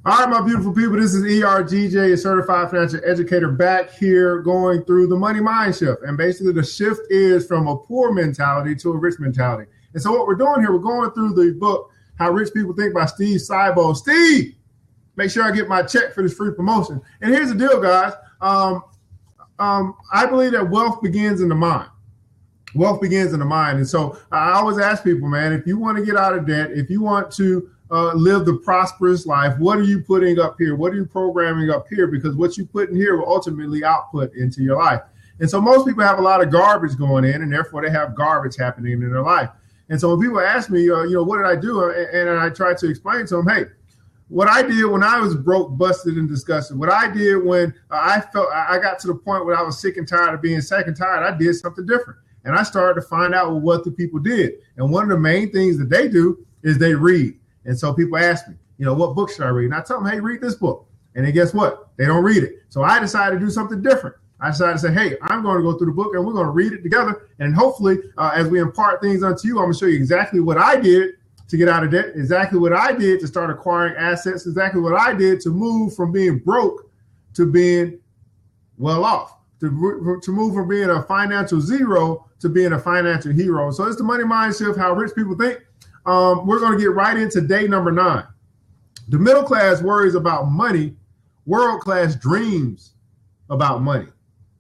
All right, my beautiful people, this is ERGJ, a certified financial educator, back here going through the money mind shift. And basically the shift is from a poor mentality to a rich mentality. And so what we're doing here, we're going through the book, How Rich People Think by Steve Seibo. Steve, make sure I get my check for this free promotion. And here's the deal, guys. I believe that wealth begins in the mind. Wealth begins in the mind. And so I always ask people, man, if you want to get out of debt, if you want to live the prosperous life, what are you putting up here? What are you programming up here? Because what you put in here will ultimately output into your life. And so most people have a lot of garbage going in, and therefore they have garbage happening in their life. And so when people ask me, what did I do? And I try to explain to them, hey, what I did when I was broke, busted, and disgusted, what I did when I felt I got to the point where I was sick and tired of being sick and tired, I did something different. And I started to find out what the people did. And one of the main things that they do is they read. And so people ask me, what book should I read? And I tell them, hey, read this book. And then guess what? They don't read it. So I decided to do something different. I decided to say, hey, I'm going to go through the book and we're going to read it together. And hopefully, as we impart things unto you, I'm going to show you exactly what I did to get out of debt, exactly what I did to start acquiring assets, exactly what I did to move from being broke to being well off, to move from being a financial zero to being a financial hero. So it's the money mind shift, how rich people think. We're going to get right into day number 9. The middle class worries about money. World class dreams about money.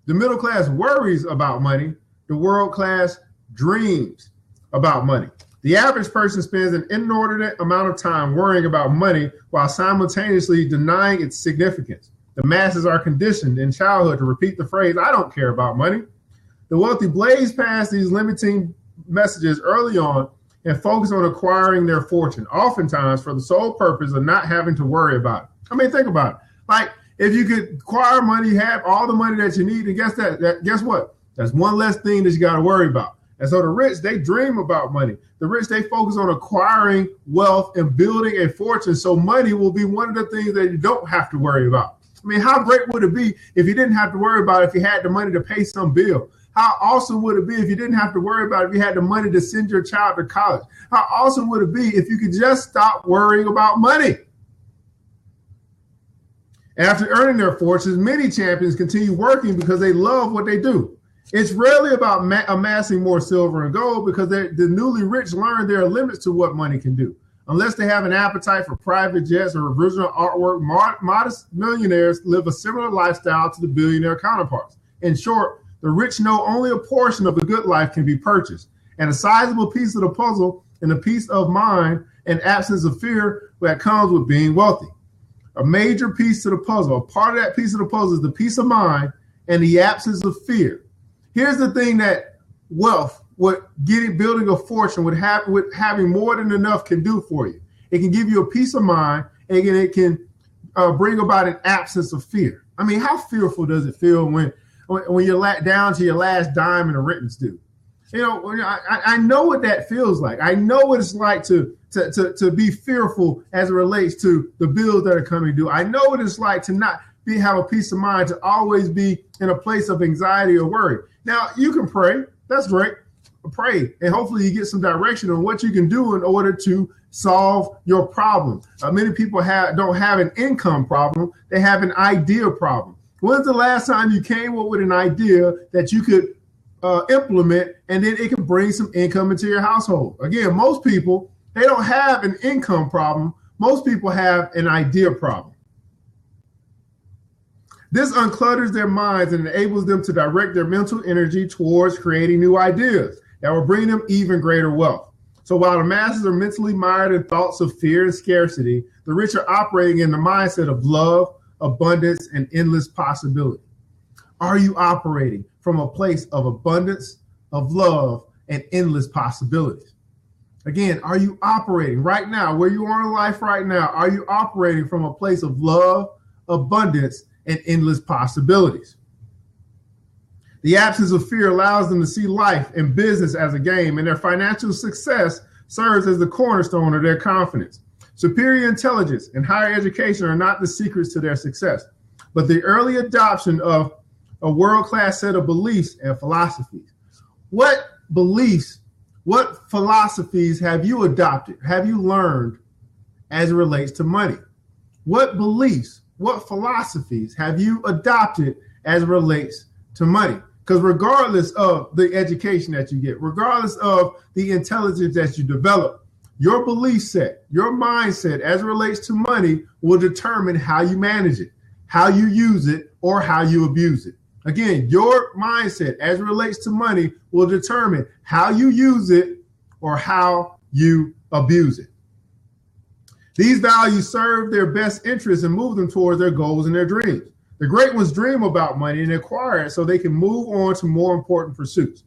The middle class worries about money. The world class dreams about money. The average person spends an inordinate amount of time worrying about money while simultaneously denying its significance. The masses are conditioned in childhood to repeat the phrase, I don't care about money. The wealthy blaze past these limiting messages early on and focus on acquiring their fortune, oftentimes for the sole purpose of not having to worry about it. I mean, think about it. Like, if you could acquire money, have all the money that you need, and guess what? That's one less thing that you got to worry about. And so the rich, they dream about money. The rich, they focus on acquiring wealth and building a fortune. So money will be one of the things that you don't have to worry about. I mean, how great would it be if you didn't have to worry about it if you had the money to pay some bill? How awesome would it be if you didn't have to worry about it if you had the money to send your child to college? How awesome would it be if you could just stop worrying about money? After earning their fortunes, many champions continue working because they love what they do. It's rarely about amassing more silver and gold because the newly rich learn there are limits to what money can do. Unless they have an appetite for private jets or original artwork, modest millionaires live a similar lifestyle to the billionaire counterparts. In short, the rich know only a portion of the good life can be purchased, and a sizable piece of the puzzle and a peace of mind and absence of fear that comes with being wealthy. A major piece to the puzzle, a part of that piece of the puzzle is the peace of mind and the absence of fear. Here's the thing that wealth, building a fortune, with having more than enough can do for you. It can give you a peace of mind, and it can bring about an absence of fear. I mean, how fearful does it feel when you're down to your last dime in a rentance due? I know what that feels like. I know what it's like to be fearful as it relates to the bills that are coming due. I know what it's like to not have a peace of mind, to always be in a place of anxiety or worry. Now, you can pray. That's great. Pray, and hopefully you get some direction on what you can do in order to solve your problem. Many people don't have an income problem. They have an idea problem. When's the last time you came up with an idea that you could implement, and then it can bring some income into your household? Again, most people, they don't have an income problem. Most people have an idea problem. This unclutters their minds and enables them to direct their mental energy towards creating new ideas that will bring them even greater wealth. So while the masses are mentally mired in thoughts of fear and scarcity, the rich are operating in the mindset of love, abundance, and endless possibility. Are you operating from a place of abundance, of love, and endless possibilities? Again, are you operating right now, where you are in life right now, are you operating from a place of love, abundance, and endless possibilities? The absence of fear allows them to see life and business as a game, and their financial success serves as the cornerstone of their confidence. Superior intelligence and higher education are not the secrets to their success, but the early adoption of a world-class set of beliefs and philosophies. What beliefs, what philosophies have you adopted, have you learned as it relates to money? What beliefs, what philosophies have you adopted as it relates to money? Because regardless of the education that you get, regardless of the intelligence that you develop, your belief set, your mindset as it relates to money will determine how you manage it, how you use it, or how you abuse it. Again, your mindset as it relates to money will determine how you use it or how you abuse it. These values serve their best interests and move them towards their goals and their dreams. The great ones dream about money and acquire it so they can move on to more important pursuits.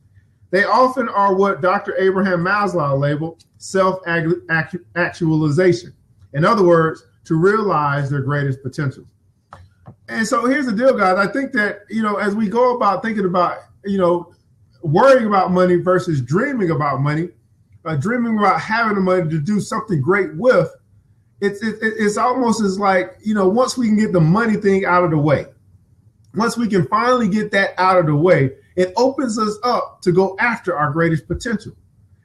They often are what Dr. Abraham Maslow labeled self-actualization. In other words, to realize their greatest potential. And so here's the deal, guys. I think that, as we go about thinking about, worrying about money versus dreaming about money, dreaming about having the money to do something great with, it's almost as like, once we can get the money thing out of the way, once we can finally get that out of the way, it opens us up to go after our greatest potential.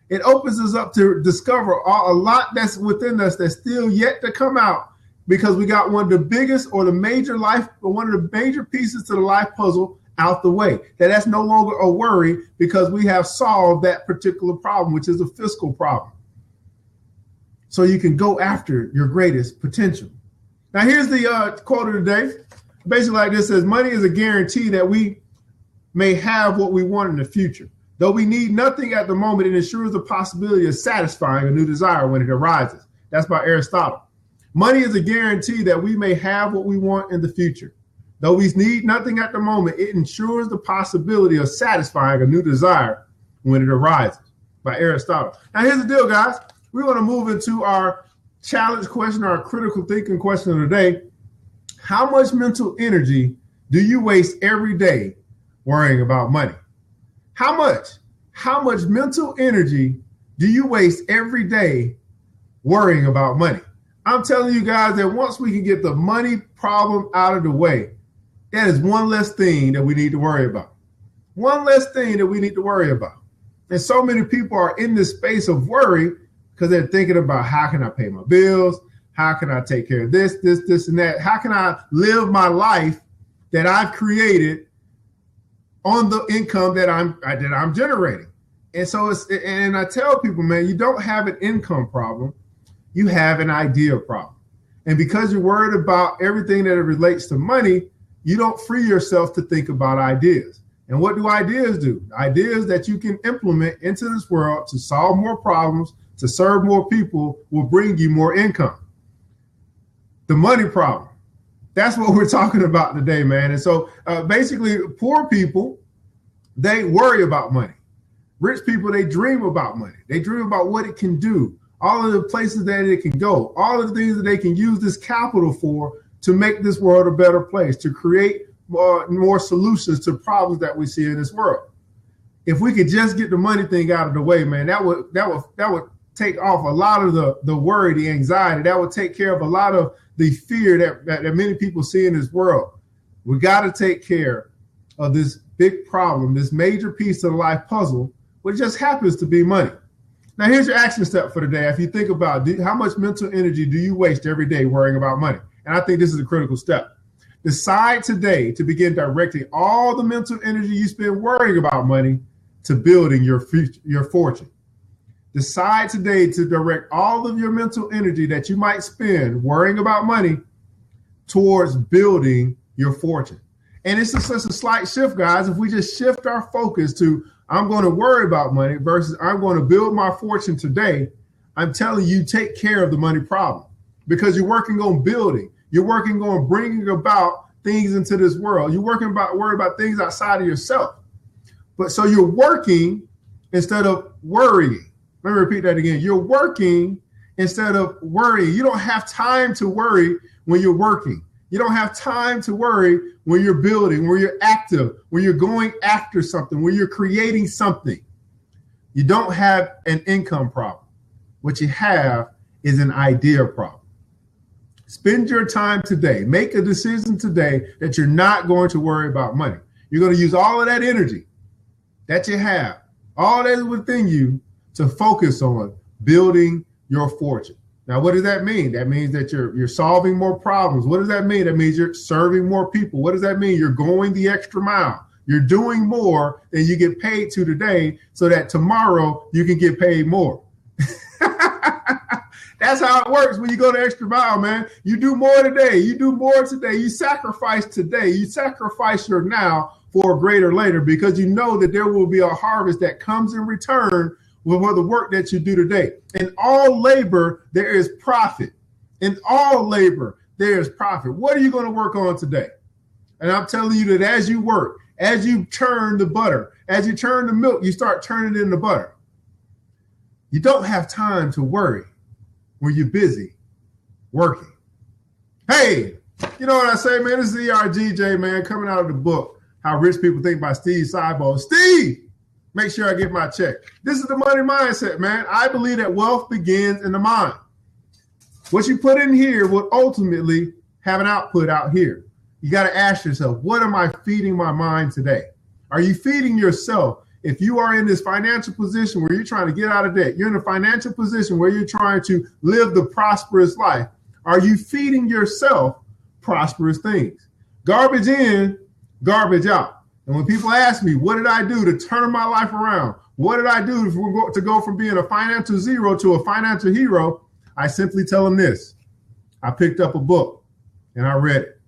It opens us up to discover a lot that's within us that's still yet to come out, because we got one of the biggest or one of the major pieces to the life puzzle out the way. That's no longer a worry because we have solved that particular problem, which is a fiscal problem. So you can go after your greatest potential. Now, here's the quote of the day. Basically like this: says, money is a guarantee that we may have what we want in the future. Though we need nothing at the moment, it ensures the possibility of satisfying a new desire when it arises. That's by Aristotle. Money is a guarantee that we may have what we want in the future. Though we need nothing at the moment, it ensures the possibility of satisfying a new desire when it arises. By Aristotle. Now, here's the deal, guys. We want to move into our challenge question, our critical thinking question of the day. How much mental energy do you waste every day worrying about money? How much mental energy do you waste every day worrying about money? I'm telling you guys that once we can get the money problem out of the way, that is one less thing that we need to worry about. One less thing that we need to worry about. And so many people are in this space of worry because they're thinking about, how can I pay my bills? How can I take care of this, and that? How can I live my life that I've created on the income that I'm generating? And so and I tell people, man, you don't have an income problem. You have an idea problem. And because you're worried about everything that relates to money, you don't free yourself to think about ideas. And what do ideas do? Ideas that you can implement into this world to solve more problems, to serve more people, will bring you more income. The money problem. That's what we're talking about today, man. And so basically, poor people, they worry about money. Rich people, they dream about money. They dream about what it can do, all of the places that it can go, all of the things that they can use this capital for to make this world a better place, to create more solutions to problems that we see in this world. If we could just get the money thing out of the way, man, that would take off a lot of the worry, the anxiety. That would take care of a lot of the fear that many people see in this world. We got to take care of this big problem, this major piece of the life puzzle, which just happens to be money. Now, here's your action step for today. If you think about how much mental energy do you waste every day worrying about money? And I think this is a critical step. Decide today to begin directing all the mental energy you spend worrying about money to building your future, your fortune. Decide today to direct all of your mental energy that you might spend worrying about money towards building your fortune. And it's just such a slight shift, guys. If we just shift our focus to, I'm going to worry about money versus I'm going to build my fortune today, I'm telling you, take care of the money problem, because you're working on building. You're working on bringing about things into this world. You're worrying about things outside of yourself. But so you're working instead of worrying. Let me repeat that again. You're working instead of worrying. You don't have time to worry when you're working. You don't have time to worry when you're building, when you're active, when you're going after something, when you're creating something. You don't have an income problem. What you have is an idea problem. Spend your time today. Make a decision today that you're not going to worry about money. You're going to use all of that energy that you have, all that is within you, to focus on building your fortune. Now, what does that mean? That means that you're solving more problems. What does that mean? That means you're serving more people. What does that mean? You're going the extra mile. You're doing more than you get paid to today so that tomorrow you can get paid more. That's how it works when you go the extra mile, man. You do more today. You do more today. You sacrifice today. You sacrifice your now for a greater later, because you know that there will be a harvest that comes in return for the work that you do today. In all labor, there is profit. In all labor, there is profit. What are you going to work on today? And I'm telling you that as you work, as you churn the butter, as you churn the milk, you start turning it into butter. You don't have time to worry when you're busy working. Hey, you know what I say, man? This is ERGJ, man, coming out of the book, How Rich People Think by Steve Seibo. Steve, make sure I get my check. This is the money mindset, man. I believe that wealth begins in the mind. What you put in here will ultimately have an output out here. You got to ask yourself, what am I feeding my mind today? Are you feeding yourself? If you are in this financial position where you're trying to get out of debt, you're in a financial position where you're trying to live the prosperous life, are you feeding yourself prosperous things? Garbage in, garbage out. And when people ask me, what did I do to turn my life around? What did I do to go from being a financial zero to a financial hero? I simply tell them this. I picked up a book and I read it.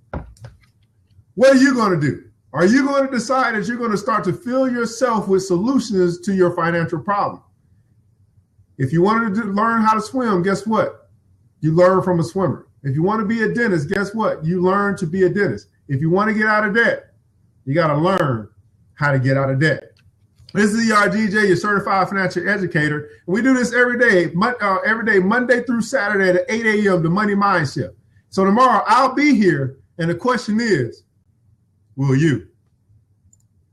What are you going to do? Are you going to decide that you're going to start to fill yourself with solutions to your financial problem? If you wanted to learn how to swim, guess what? You learn from a swimmer. If you want to be a dentist, guess what? You learn to be a dentist. If you want to get out of debt, you got to learn how to get out of debt. This is ERGJ, your certified financial educator. We do this every day, Monday through Saturday at 8 a.m., the Money Mindshift. So tomorrow I'll be here, and the question is, will you?